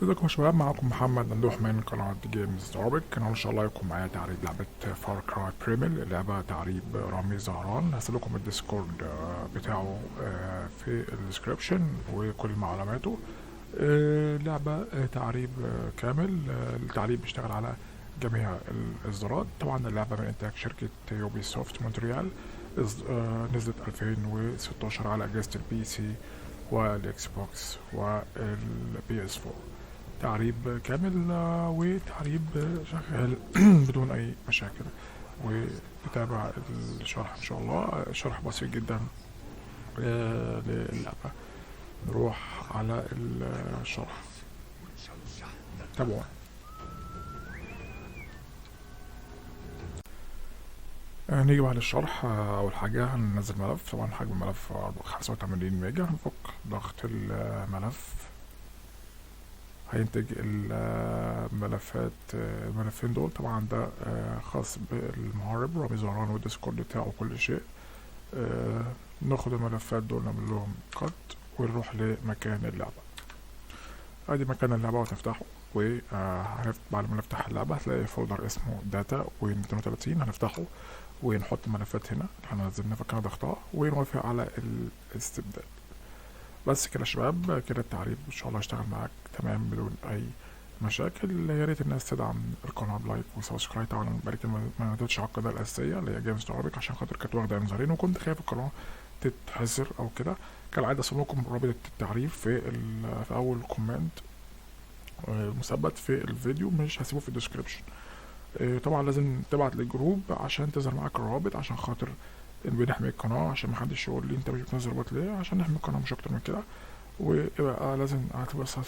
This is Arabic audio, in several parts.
ازيكم يا شباب، معاكم محمد ممدوح من قناة جيمز عربي. النهارده ان شاء الله يكون معايا تعريب لعبة فار كراي بريمل، اللعبة تعريب رامي زهران. هسيب لكم الديسكورد بتاعه في الديسكريبشن وكل معلوماته. لعبة تعريب كامل. التعريب بيشتغل على جميع الإصدارات. طبعا اللعبة من إنتاج شركة يوبي سوفت مونتريال. نزلت 2016 على أجهزة البي سي والإكس بوكس والبي اس 4. تعريب كامل وتعريب شغال بدون أي مشاكل. ونتابع الشرح إن شاء الله. شرح بسيط جدا للعبة. نروح على الشرح، تابعونا. نيجي بعد الشرح. أول حاجة هننزل ملف. طبعا حجم الملف 85 ميجا. هنفك ضغط الملف، هينتج الملفين دول. طبعا ده خاص بالمهرب رامي زهران والديسكورد بتاعه وكل شيء. ناخد الملفات دول نعمل لهم كات ونروح لمكان اللعبة. ادي مكان اللعبة وتفتحه. بعد ما نفتح اللعبة هتلاقي فولدر اسمه داتا و230. هنفتحه ونحط الملفات هنا اللي هنزلنا فكنا ضغطها ونوافق على الاستبدال. بس كده يا شباب، كده التعريب ان شاء الله هيشتغل معاك تمام بدون اي مشاكل. يا ريت الناس تدعم القناه بلايك وسبسكرايب. طبعا بقيت ما نزلتش على القناه الاساسيه اللي هي جيمز عربي عشان خاطر كانت واخده انذارين وكنت خايف القناه تتحذر او كده. كالعاده اسيب لكم رابط التعريب في اول كومنت مثبت في الفيديو، مش هسيبه في الديسكريبشن. طبعا لازم تبعت للجروب عشان تظهر معاك الرابط، عشان خاطر بنحمي القناه، عشان محدش يقول لي انت مش بتنزل رابط ليه، عشان نحمي القناه مش اكتر من كده. ويبقى لازم بس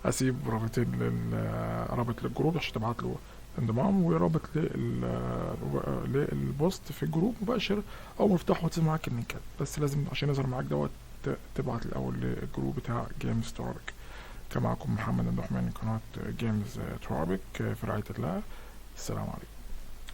اسيب رابط للجروب عشان تبعت له انضمام، ورابط للبوست في الجروب مباشر او مفتوح وتظهر معاك اللينكات. بس لازم عشان يظهر معاك دوت تبعت الاول للجروب بتاع جيمز ترابك. كان معكم محمد ممدوح من قناة جيمز ترابك في رعاية الله. السلام عليكم.